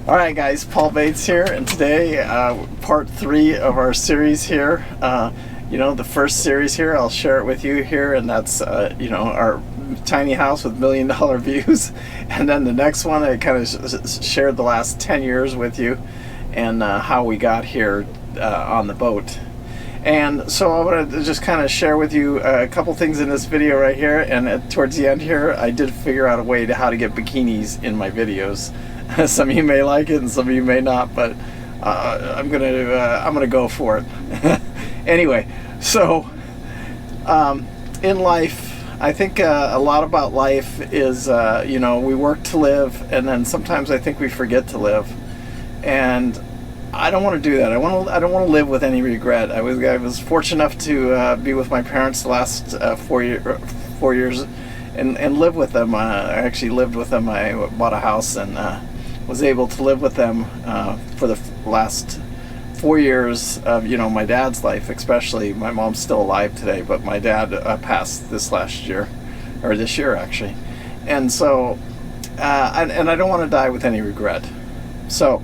Alright guys, Paul Bates here, and today part 3 of our series here. The first series here, I'll share it with you here, and that's our tiny house with $1 million views. And then the next one, I kind of shared the last 10 years with you and how we got here on the boat. And so I want to just kind of share with you a couple things in this video right here, and towards the end here I did figure out a way to how to get bikinis in my videos. Some of you may like it and some of you may not, but I'm gonna go for it. Anyway, so in life, I think a lot about life is we work to live, and then sometimes I think we forget to live, and I don't want to do that. I don't want to live with any regret. I was fortunate enough to be with my parents the last 4 years and live with them. I actually lived with them. I bought a house and was able to live with them for the last 4 years of my dad's life. Especially, my mom's still alive today, but my dad passed this year actually, and so and I don't want to die with any regret. So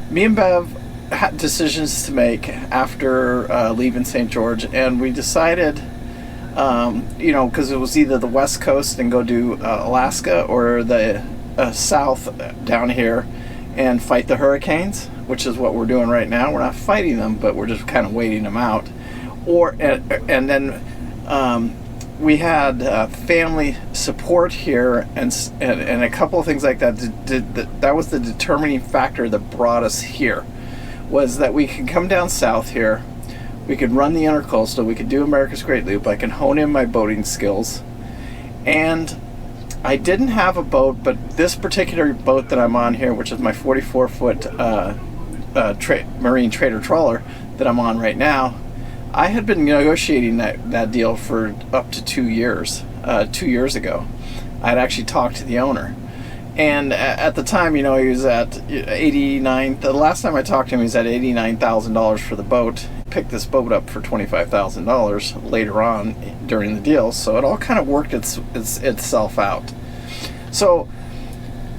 me and Bev had decisions to make after leaving St. George, and we decided because it was either the West Coast and go do Alaska, or the south down here and fight the hurricanes, which is what we're doing right now. We're not fighting them, but we're just kind of waiting them out. And then we had family support here, and a couple of things like that. That was the determining factor that brought us here, was that we could come down south here, we could run the Intercoastal, we could do America's Great Loop, I can hone in my boating skills. And I didn't have a boat, but this particular boat that I'm on here, which is my 44-foot marine trader trawler that I'm on right now, I had been negotiating that deal for up to 2 years. 2 years ago, I had actually talked to the owner, and at the time, he was at 89. The last time I talked to him, he was at $89,000 for the boat. Picked this boat up for $25,000 later on during the deal, so it all kind of worked itself out. So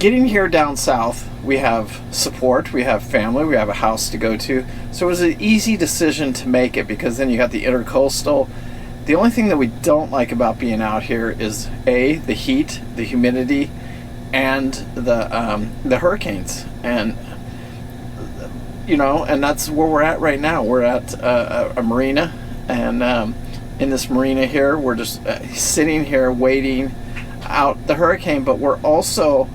getting here down south, we have support, we have family, we have a house to go to, so it was an easy decision to make it, because then you got the Intercoastal. The only thing that we don't like about being out here is the heat, the humidity, and the hurricanes, and and that's where we're at right now. We're at a marina, and in this marina here, we're just sitting here waiting out the hurricane, but we're also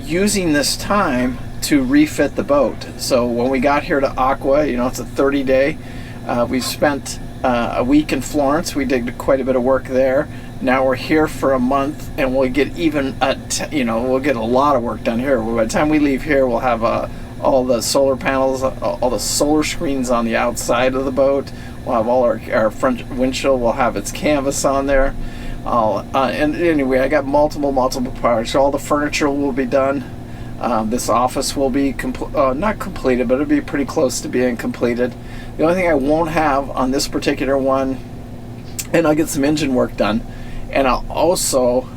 using this time to refit the boat. So when we got here to Aqua, it's a 30-day. We spent a week in Florence. We did quite a bit of work there. Now we're here for a month, and we'll get we'll get a lot of work done here. By the time we leave here, we'll have all the solar panels, all the solar screens on the outside of the boat. We'll have all our front windshield will have its canvas on there. And anyway, I got multiple parts. All the furniture will be done. This office will be not completed, but it'll be pretty close to being completed. The only thing I won't have on this particular one, and I'll get some engine work done, and I'll also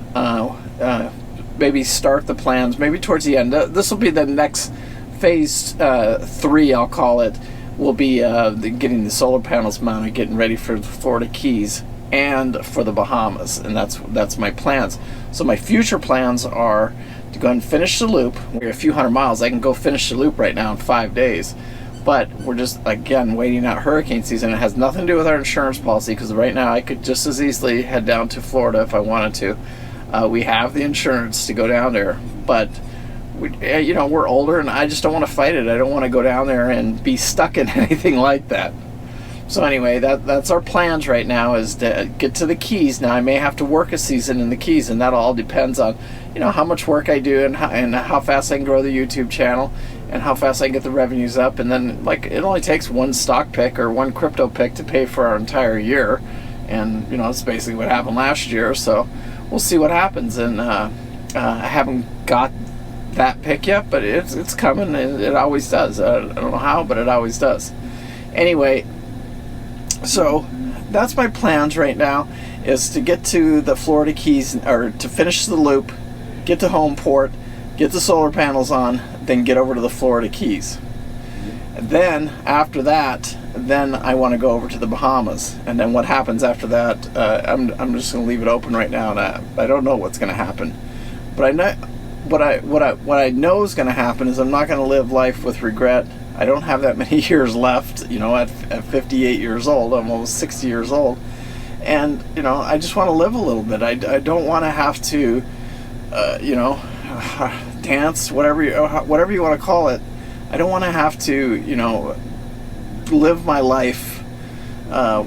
maybe start the plans maybe towards the end. This will be the next phase 3, I'll call it, will be getting the solar panels mounted, getting ready for the Florida Keys and for the Bahamas, and that's my plans. So my future plans are to go and finish the loop. We're a few hundred miles. I can go finish the loop right now in 5 days, but we're just again waiting out hurricane season. It has nothing to do with our insurance policy, because right now I could just as easily head down to Florida if I wanted to. We have the insurance to go down there, but we're older, and I just don't want to fight it. I don't want to go down there and be stuck in anything like that. So anyway, that's our plans right now, is to get to the Keys. Now I may have to work a season in the Keys, and that all depends on how much work I do, and how fast I can grow the YouTube channel, and how fast I can get the revenues up. And then it only takes one stock pick or one crypto pick to pay for our entire year, and that's basically what happened last year. So we'll see what happens, and I haven't got that pick yet, but it's coming. It always does. I don't know how, but it always does. Anyway, so that's my plans right now, is to get to the Florida Keys, or to finish the loop, get to home port, get the solar panels on, then get over to the Florida Keys. Then after that, then I want to go over to the Bahamas. And then what happens after that, I'm just going to leave it open right now, and I don't know what's going to happen. But I know what I know is going to happen is I'm not going to live life with regret. I don't have that many years left, you know, at 58 years old. I'm almost 60 years old. And, you know, I just want to live a little bit. I don't want to have to, you know, dance, whatever you want to call it. I don't want to have to, you know, live my life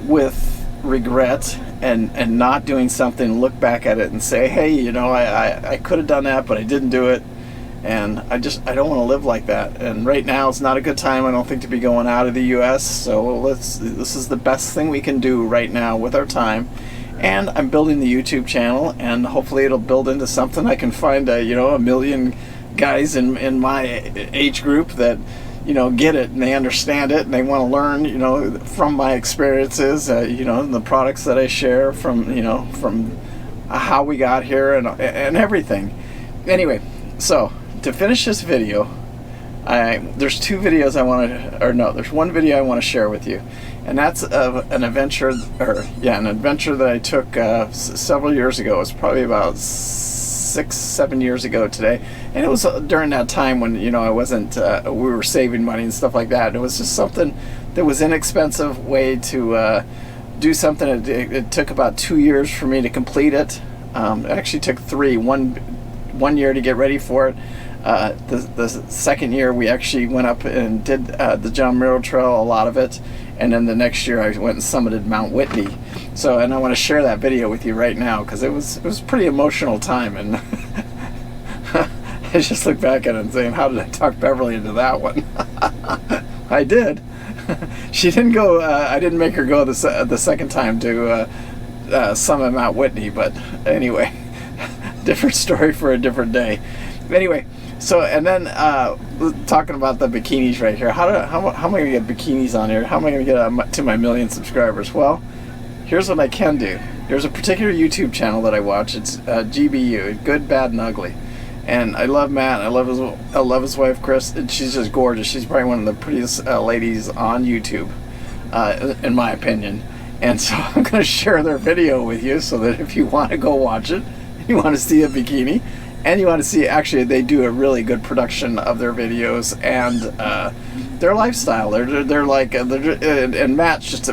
with regret and not doing something, look back at it and say, hey, you know, I could have done that, but I didn't do it. And I don't want to live like that. And right now it's not a good time, I don't think, to be going out of the U.S. So this is the best thing we can do right now with our time. And I'm building the YouTube channel, and hopefully it'll build into something. I can find you know, 1 million guys in my age group that, you know, get it and they understand it and they want to learn, you know, from my experiences, you know, and the products that I share, from, you know, from how we got here and everything. Anyway, so to finish this video, there's two videos I want to, or no, there's one video I want to share with you, and that's an adventure that I took several years ago. It was probably about 6-7 years ago today, and it was during that time when, you know, I wasn't we were saving money and stuff like that. And it was just something that was inexpensive way to do something. It took about 2 years for me to complete it. It actually took 3, one year to get ready for it. The second year we actually went up and did the John Muir Trail, a lot of it, and then the next year I went and summited Mount Whitney. So, and I want to share that video with you right now because it was a pretty emotional time, and I just look back at it and saying, how did I talk Beverly into that one? I did. She didn't go. I didn't make her go the second time to summit Mount Whitney, but anyway, different story for a different day. Anyway. So, and then talking about the bikinis right here, how am I going to get bikinis on here? How am I going to get to my 1 million subscribers? Well, here's what I can do. There's a particular YouTube channel that I watch. It's GBU, Good, Bad, and Ugly. And I love Matt. I love his wife, Chris. And she's just gorgeous. She's probably one of the prettiest ladies on YouTube, in my opinion. And so I'm going to share their video with you so that if you want to go watch it, you want to see a bikini, and you want to see, actually, they do a really good production of their videos and their lifestyle. They're like, and Matt's just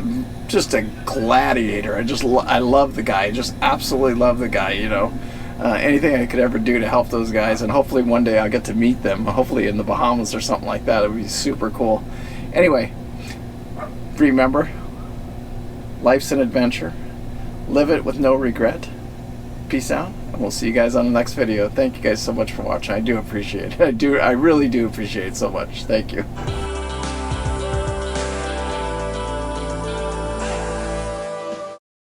a gladiator. I love the guy. I just absolutely love the guy. You know, anything I could ever do to help those guys, and hopefully one day I'll get to meet them. Hopefully in the Bahamas or something like that. It would be super cool. Anyway, remember, life's an adventure. Live it with no regret. Peace out, and we'll see you guys on the next video. Thank you guys so much for watching. I do appreciate it. I really do appreciate it so much. Thank you.